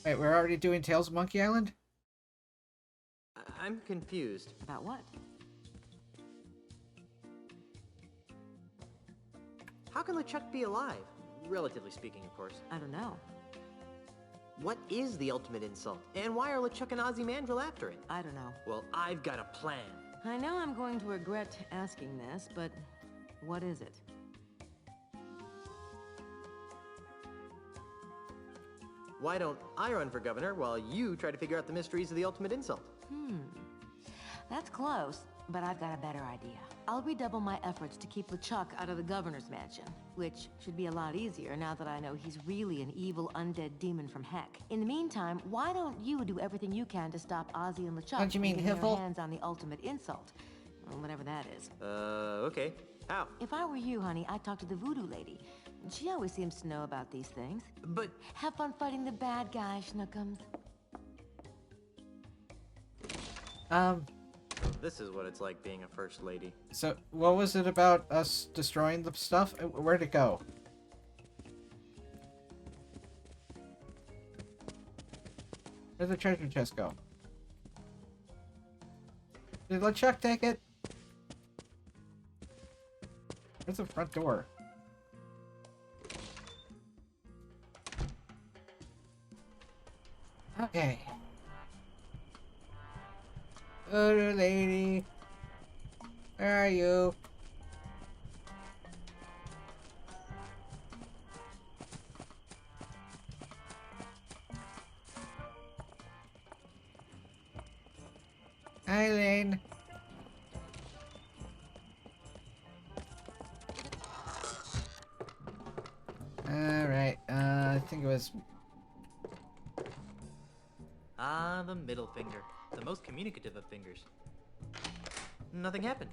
Wait, we're already doing Tales of Monkey Island? I'm confused. About what? How can LeChuck be alive? Relatively speaking, of course. I don't know. What is the ultimate insult? And why are LeChuck and Ozymandias after it? I don't know. Well, I've got a plan. I know I'm going to regret asking this, but what is it? Why don't I run for governor while you try to figure out the mysteries of the ultimate insult? That's close, but I've got a better idea. I'll redouble my efforts to keep LeChuck out of the governor's mansion, which should be a lot easier now that I know he's really an evil undead demon from heck. In the meantime, why don't you do everything you can to stop Ozzy and LeChuck Don't you mean from getting their Hiffle? hands on the ultimate insult? Or whatever that is. Okay. How? If I were you, honey, I'd talk to the voodoo lady. She always seems to know about these things. But... Have fun fighting the bad guy, Schnookums. This is what it's like being a first lady. So, what was it about us destroying the stuff? Where'd it go? Where'd the treasure chest go? Did LeChuck take it? Where's the front door? Okay. Voodoo lady. Where are you? Eileen. Alright, I think it was... Ah, the middle finger. The most communicative of fingers. Nothing happened.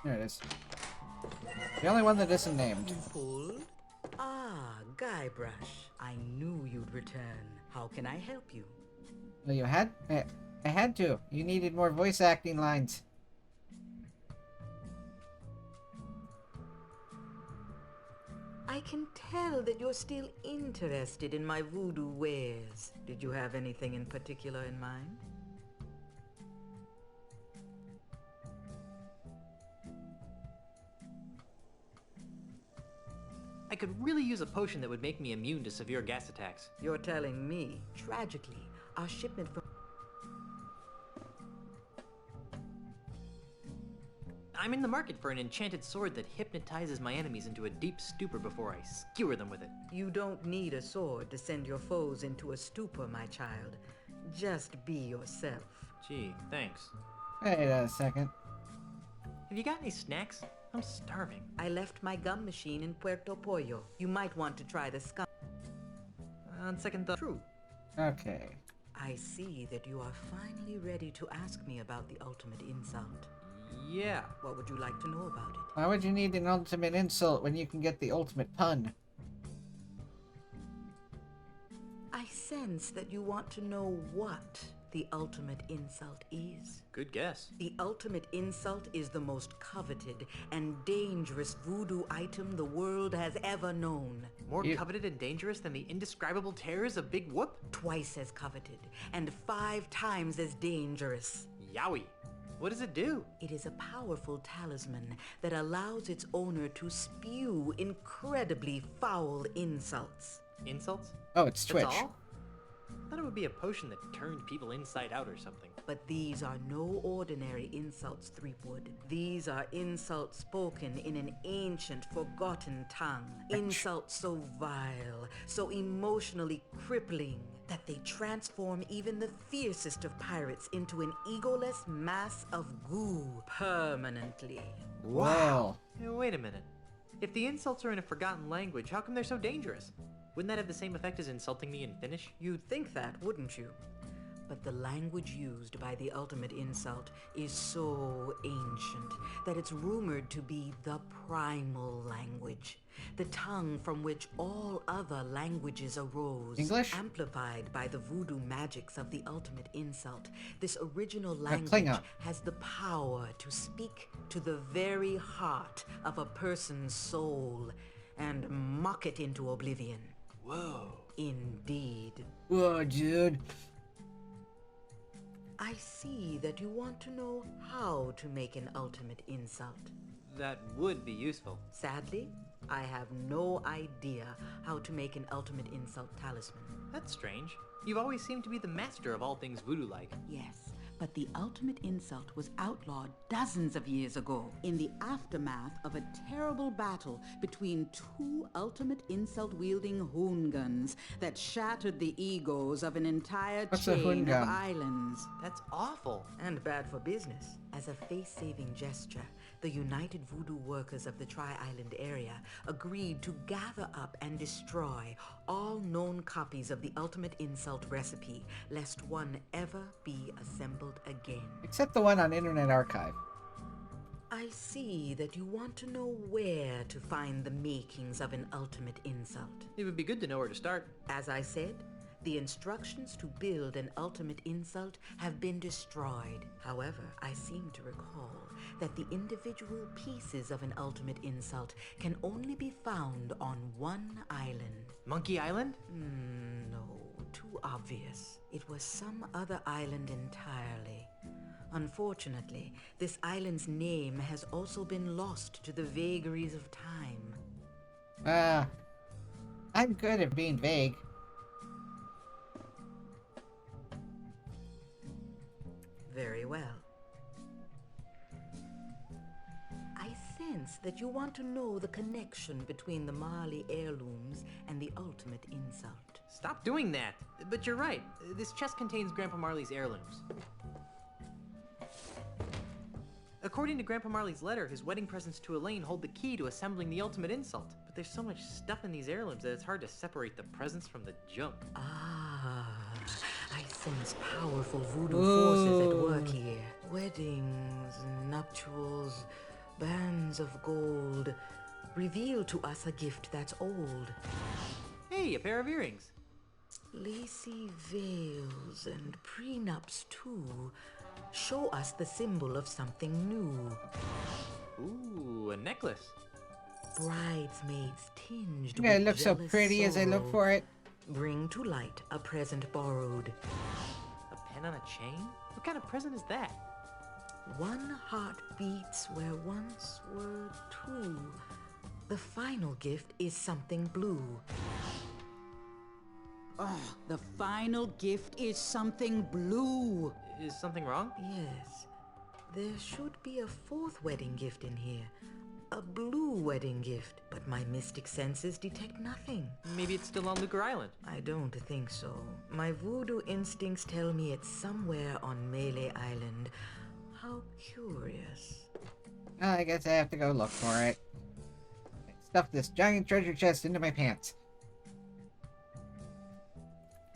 There it is. The only one that isn't named. Pulled? Ah, Guybrush. I knew you'd return. How can I help you? Well, you had... I had to. You needed more voice acting lines. I can tell that you're still interested in my voodoo wares. Did you have anything in particular in mind? I could really use a potion that would make me immune to severe gas attacks. You're telling me. Tragically, our shipment from... I'm in the market for an enchanted sword that hypnotizes my enemies into a deep stupor before I skewer them with it. You don't need a sword to send your foes into a stupor, my child. Just be yourself. Gee, thanks. Wait a second. Have you got any snacks? I'm starving. I left my gum machine in Puerto Pollo. You might want to try the scum. On second thought, true. Okay. I see that you are finally ready to ask me about the ultimate insult. Yeah. What would you like to know about it? Why would you need an ultimate insult when you can get the ultimate pun? I sense that you want to know what the ultimate insult is. Good guess. The ultimate insult is the most coveted and dangerous voodoo item the world has ever known. More coveted and dangerous than the indescribable terrors of Big Whoop? Twice as coveted and 5 times as dangerous. Yowie. What does it do? It is a powerful talisman that allows its owner to spew incredibly foul insults. Insults? Oh, it's Twitch. That's all? I thought it would be a potion that turned people inside out or something. But these are no ordinary insults, Threepwood. These are insults spoken in an ancient, forgotten tongue. Insults so vile, so emotionally crippling, that they transform even the fiercest of pirates into an egoless mass of goo permanently. Wow. Hey, wait a minute. If the insults are in a forgotten language, how come they're so dangerous? Wouldn't that have the same effect as insulting me in Finnish? You'd think that, wouldn't you? But the language used by the ultimate insult is so ancient that it's rumored to be the primal language, the tongue from which all other languages arose. English? Amplified by the voodoo magics of the ultimate insult, this original Klingon. language has the power to speak to the very heart of a person's soul and mock it into oblivion. Whoa. Indeed. Whoa, dude. I see that you want to know how to make an ultimate insult. That would be useful. Sadly, I have no idea how to make an ultimate insult talisman. That's strange. You've always seemed to be the master of all things voodoo-like. Yes, but the ultimate insult was outlawed dozens of years ago in the aftermath of a terrible battle between two ultimate insult-wielding hoongans that shattered the egos of an entire What's a chain of hoongan? islands. That's awful. And bad for business. As a face-saving gesture, the United Voodoo Workers of the Tri-Island area agreed to gather up and destroy all known copies of the ultimate insult recipe, lest one ever be assembled again. Except the one on Internet Archive. I see that you want to know where to find the makings of an ultimate insult. It would be good to know where to start. As I said, the instructions to build an ultimate insult have been destroyed. However, I seem to recall that the individual pieces of an ultimate insult can only be found on one island. Monkey Island? No, too obvious. It was some other island entirely. Unfortunately, this island's name has also been lost to the vagaries of time. I'm good at being vague. Very well. I sense that you want to know the connection between the Marley heirlooms and the ultimate insult. Stop doing that. But you're right. This chest contains Grandpa Marley's heirlooms. According to Grandpa Marley's letter, his wedding presents to Elaine hold the key to assembling the ultimate insult. But there's so much stuff in these heirlooms that it's hard to separate the presents from the junk. I sense powerful voodoo forces at work here. Weddings, nuptials, bands of gold reveal to us a gift that's old. Hey, a pair of earrings. Lacy veils and prenups, too, show us the symbol of something new. Ooh, a necklace. Bridesmaids tinged Yeah, it with looks so jealous pretty as I look sorrow. for it. Bring to light a present borrowed. A pen on a chain? What kind of present is that? One heart beats where once were two. The final gift is something blue. Oh, the final gift is something blue. Is something wrong? Yes, there should be a fourth wedding gift in here. A blue wedding gift, but my mystic senses detect nothing. Maybe it's still on Lucre Island. I don't think so. My voodoo instincts tell me it's somewhere on Melee Island. How curious. I guess I have to go look for it. Stuff this giant treasure chest into my pants.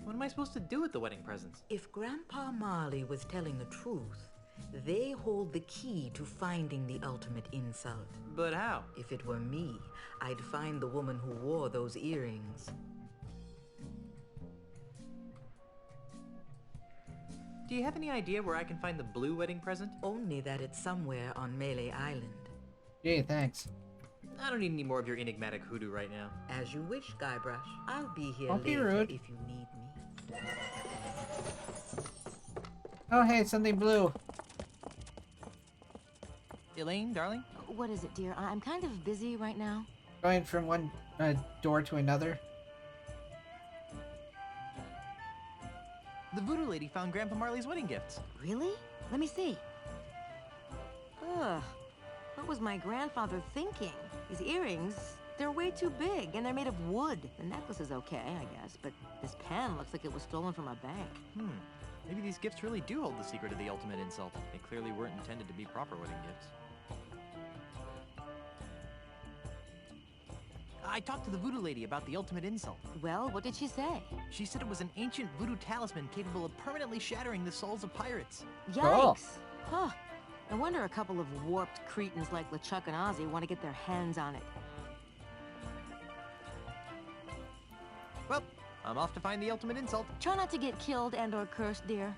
What am I supposed to do with the wedding presents? If Grandpa Marley was telling the truth, they hold the key to finding the ultimate insult. But how? If it were me, I'd find the woman who wore those earrings. Do you have any idea where I can find the blue wedding present? Only that it's somewhere on Melee Island. Gee, thanks. I don't need any more of your enigmatic hoodoo right now. As you wish, Guybrush. I'll be here Don't be later rude. if you need me. Oh, hey, something blue. Elaine, darling? What is it, dear? I'm kind of busy right now. Going from one door to another. The voodoo lady found Grandpa Marley's wedding gifts. Really? Let me see. Ugh. What was my grandfather thinking? These earrings, they're way too big, and they're made of wood. The necklace is okay, I guess, but this pen looks like it was stolen from a bank. Maybe these gifts really do hold the secret of the ultimate insult. They clearly weren't intended to be proper wedding gifts. I talked to the voodoo lady about the ultimate insult. Well, what did she say? She said it was an ancient voodoo talisman capable of permanently shattering the souls of pirates. Yikes! Huh. No wonder a couple of warped cretins like LeChuck and Ozzy want to get their hands on it. Well, I'm off to find the ultimate insult. Try not to get killed and or cursed, dear.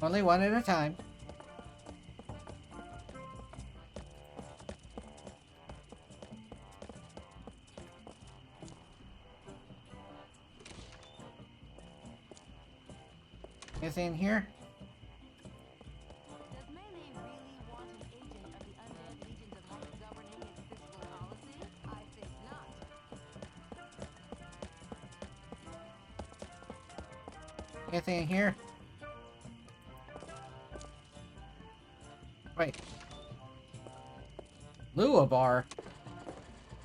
Only one at a time. Anything in here? Does Melee really want an agent of the undead legions of Hope governing its fiscal policy? I think not. Anything in here? Wait. Lua bar?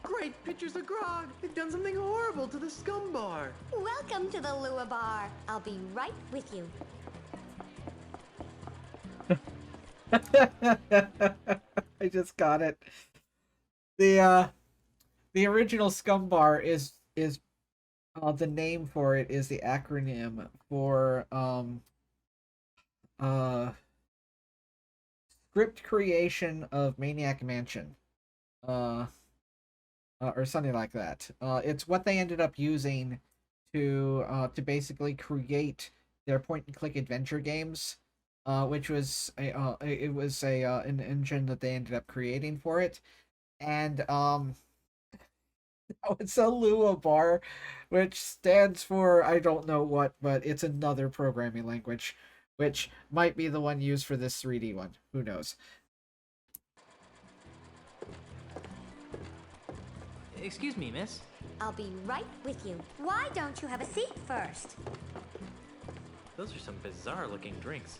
Great pictures of Grog! They've done something horrible to the scum bar! Welcome to the Lua Bar. I'll be right with you. I just got it. The original scum bar is the name for it is the acronym for script creation of Maniac Mansion. Or something like that. It's what they ended up using to basically create their point-and-click adventure games, which was an engine that they ended up creating for it, and it's a Lua bar, which stands for I don't know what, but it's another programming language, which might be the one used for this 3D one. Who knows? Excuse me, miss. I'll be right with you. Why don't you have a seat first? Those are some bizarre-looking drinks.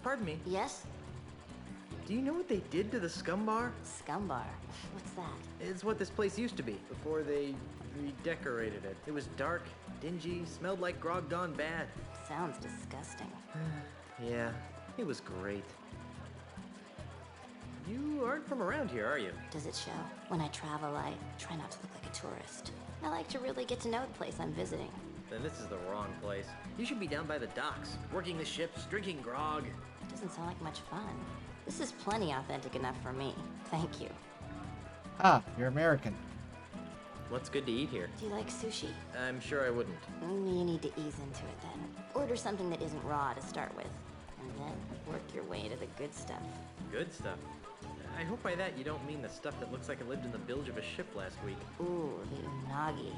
Pardon me, Yes? do you know what they did to the scum bar? Scumbar. What's that? It's what this place used to be, before they redecorated it. It was dark, dingy, smelled like grog gone bad. Sounds disgusting. Yeah, it was great. You aren't from around here, are you? Does it show? When I travel, I try not to look like a tourist. I like to really get to know the place I'm visiting. Then this is the wrong place. You should be down by the docks, working the ships, drinking grog. It doesn't sound like much fun. This is plenty authentic enough for me. Thank you. Ah, you're American. What's good to eat here? Do you like sushi? I'm sure I wouldn't. You need to ease into it then. Order something that isn't raw to start with, and then work your way to the good stuff. Good stuff. I hope by that you don't mean the stuff that looks like it lived in the bilge of a ship last week. Ooh, the unagi.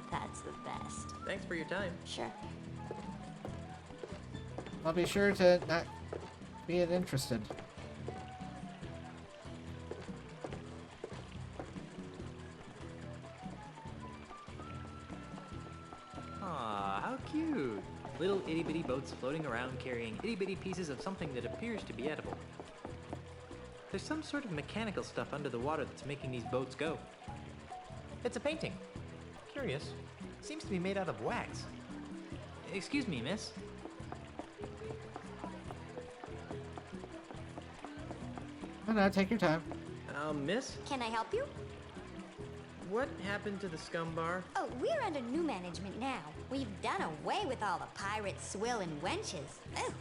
That's the best. Thanks for your time. Sure. I'll be sure to not be interested. Aw, how cute. Little itty-bitty boats floating around carrying itty-bitty pieces of something that appears to be edible. There's some sort of mechanical stuff under the water that's making these boats go. It's a painting. Curious. Seems to be made out of wax. Excuse me, miss. Oh no, take your time. Miss? Can I help you? What happened to the scum bar? Oh, we're under new management now. We've done away with all the pirates, swill, and wenches. Ugh.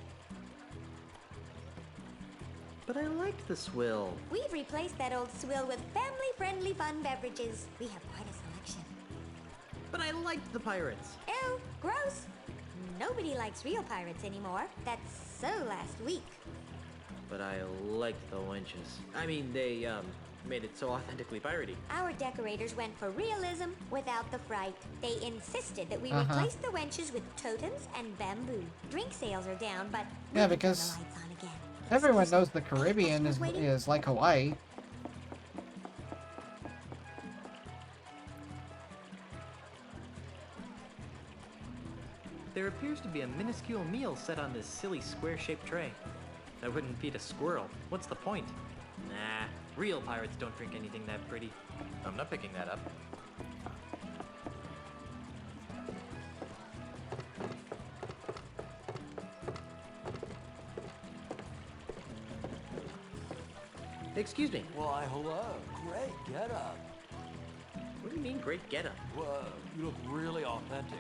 But I liked the swill. We've replaced that old swill with family-friendly fun beverages. We have quite a selection. But I liked the pirates. Ew, gross. Nobody likes real pirates anymore. That's so last week. But I liked the wenches. I mean, they, made it so authentically piratey. Our decorators went for realism without the fright. They insisted that we replace the wenches with totems and bamboo. Drink sales are down, but Yeah, we can turn because the lights on again. everyone Excuse me, knows the Caribbean customers waiting? is like Hawaii. There appears to be a minuscule meal set on this silly square-shaped tray. I wouldn't feed a squirrel. What's the point? Nah, real pirates don't drink anything that pretty. I'm not picking that up. Excuse me. Why, hello. Great get up. What are you mean, great getup? Whoa, you look really authentic.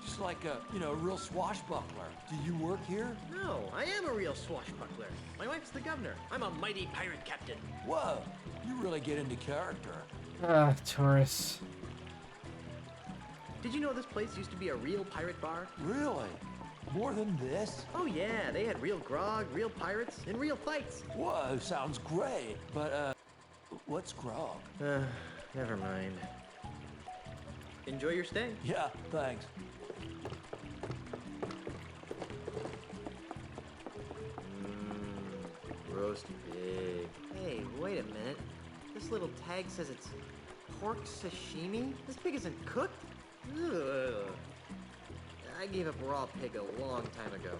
Just like a, a real swashbuckler. Do you work here? No, I am a real swashbuckler. My wife's the governor. I'm a mighty pirate captain. Whoa, you really get into character. Ah, tourists. Did you know this place used to be a real pirate bar? Really? More than this? Oh yeah, they had real grog, real pirates, and real fights. Whoa, sounds great. But, what's grog? Never mind. Enjoy your stay. Yeah, thanks. Roast pig. Hey, wait a minute. This little tag says it's pork sashimi? This pig isn't cooked? Ugh. I gave up raw pig a long time ago.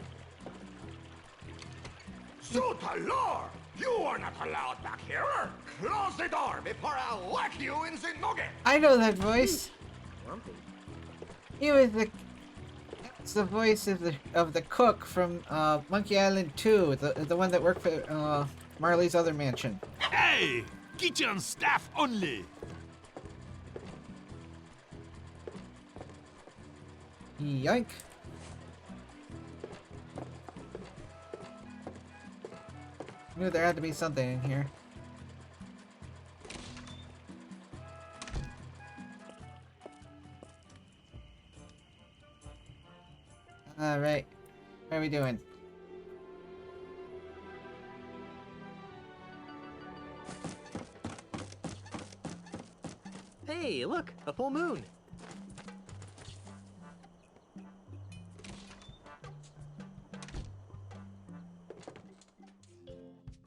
Sutalor! You are not allowed back here! Close the door before I whack you in the nugget! I know that voice. Lumpy. He was the. It's the voice of the cook from Monkey Island 2, the one that worked for Marley's other mansion. Hey! Kitchen staff only! Yoink. Knew there had to be something in here. Alright. How are we doing? Hey, look, a full moon.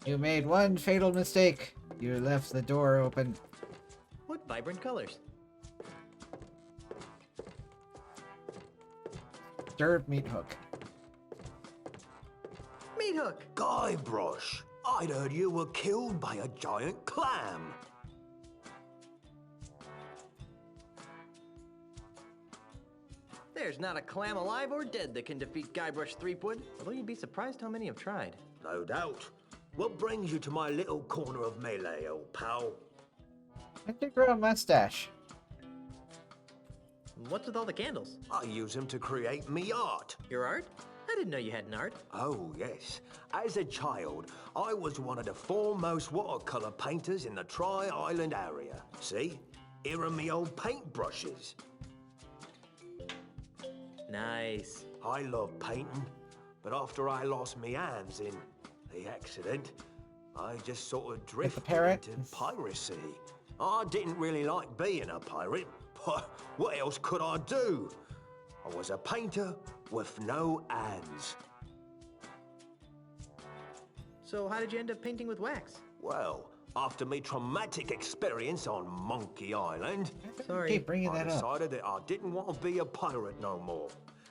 You made one fatal mistake. You left the door open. What vibrant colors. Serve meat hook. Meat hook. Guybrush, I'd heard you were killed by a giant clam. There's not a clam alive or dead that can defeat Guybrush Threepwood, although you'd be surprised how many have tried. No doubt. What brings you to my little corner of melee, old pal? I should grow a mustache. What's with all the candles? I use them to create me art. Your art? I didn't know you had an art. Oh, yes. As a child, I was one of the foremost watercolor painters in the Tri-Island area. See? Here are me old paintbrushes. Nice. I love painting, but after I lost me hands in the accident, I just sort of drifted parrot? into piracy. I didn't really like being a pirate, but what else could I do? I was a painter with no hands. So how did you end up painting with wax? Well, after me traumatic experience on Monkey Island, Sorry. Keep bringing I that up. decided that I didn't want to be a pirate no more,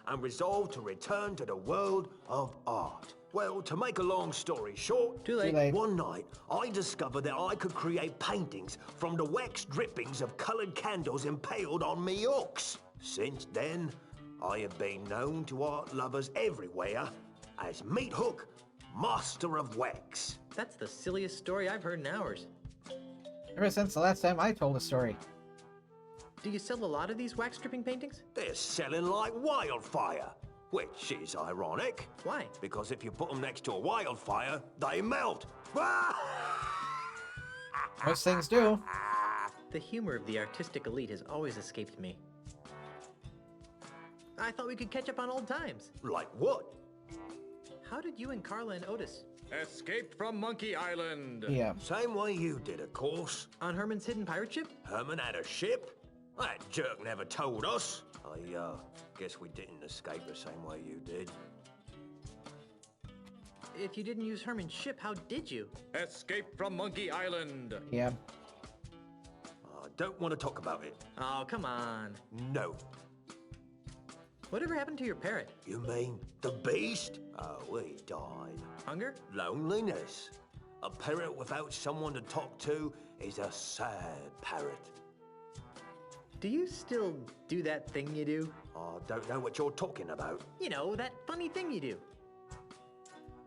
and resolved to return to the world of art. Well, to make a long story short, Too late. Too late. one night I discovered that I could create paintings from the wax drippings of colored candles impaled on me hooks. Since then, I have been known to art lovers everywhere as Meat Hook, Master of Wax. That's the silliest story I've heard in hours. Ever since the last time I told a story. Do you sell a lot of these wax stripping paintings? They're selling like wildfire, which is ironic. Why? Because if you put them next to a wildfire, they melt. Most things do. The humor of the artistic elite has always escaped me. I thought we could catch up on old times. Like what? How did you and Carla and Otis? Escaped from Monkey Island. Yeah. Same way you did, of course. On Herman's hidden pirate ship? Herman had a ship? That jerk never told us. I guess we didn't escape the same way you did. If you didn't use Herman's ship, how did you? Escaped from Monkey Island. Yeah. I don't want to talk about it. Oh, come on. No. Whatever happened to your parrot? You mean the beast? Oh, he died. Hunger? Loneliness. A parrot without someone to talk to is a sad parrot. Do you still do that thing you do? I don't know what you're talking about. You know, that funny thing you do.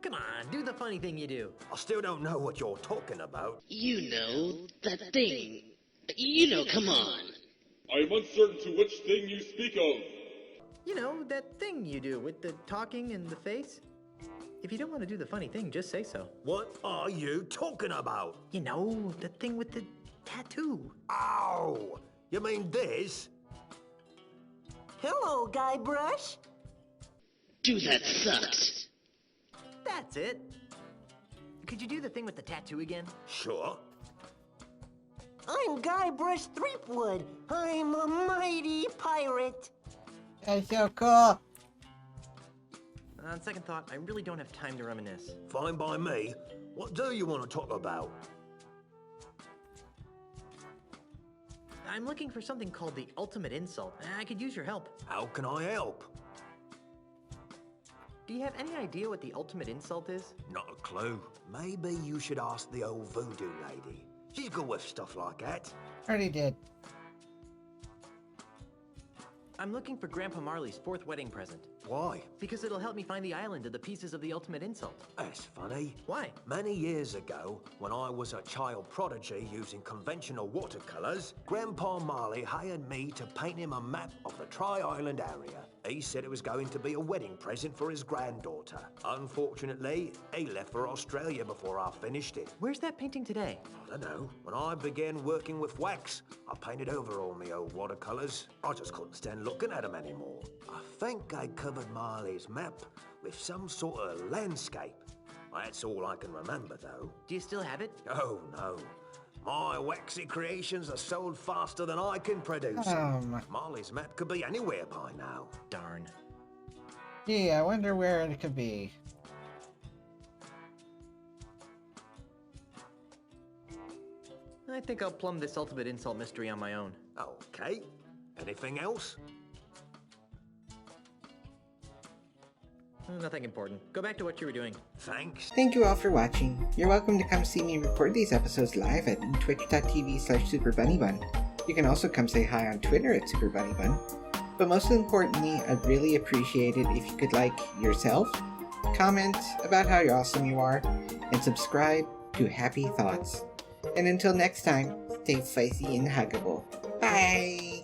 Come on, do the funny thing you do. I still don't know what you're talking about. You know, that thing. You know, come on. I am uncertain to which thing you speak of. You know, that thing you do with the talking and the face? If you don't want to do the funny thing, just say so. What are you talking about? You know, the thing with the tattoo. Oh, you mean this? Hello, Guybrush. Dude, that sucks. That's it. Could you do the thing with the tattoo again? Sure. I'm Guybrush Threepwood. I'm a mighty pirate. That's so cool. On second thought, I really don't have time to reminisce. Fine by me. What do you want to talk about? I'm looking for something called the ultimate insult. I could use your help. How can I help? Do you have any idea what the ultimate insult is? Not a clue. Maybe you should ask the old voodoo lady. She's good with stuff like that. Already did. I'm looking for Grandpa Marley's 4th wedding present. Why? Because it'll help me find the island of the pieces of the ultimate insult. That's funny. Why? Many years ago, when I was a child prodigy using conventional watercolors, Grandpa Marley hired me to paint him a map of the Tri-Island area. He said it was going to be a wedding present for his granddaughter. Unfortunately, he left for Australia before I finished it. Where's that painting today? I don't know. When I began working with wax, I painted over all my old watercolors. I just couldn't stand looking at them anymore. I think I covered Marley's map with some sort of landscape. That's all I can remember, though. Do you still have it? Oh, no. My waxy creations are sold faster than I can produce. Marley's map could be anywhere by now. Darn. Gee, I wonder where it could be. I think I'll plumb this ultimate insult mystery on my own. Okay. Anything else? Nothing important. Go back to what you were doing. Thanks. Thank you all for watching. You're welcome to come see me record these episodes live at twitch.tv/SuperBunnyBun. You can also come say hi on Twitter at SuperBunnyBun. But most importantly, I'd really appreciate it if you could like yourself, comment about how awesome you are, and subscribe to Happy Thoughts. And until next time, stay spicy and huggable. Bye!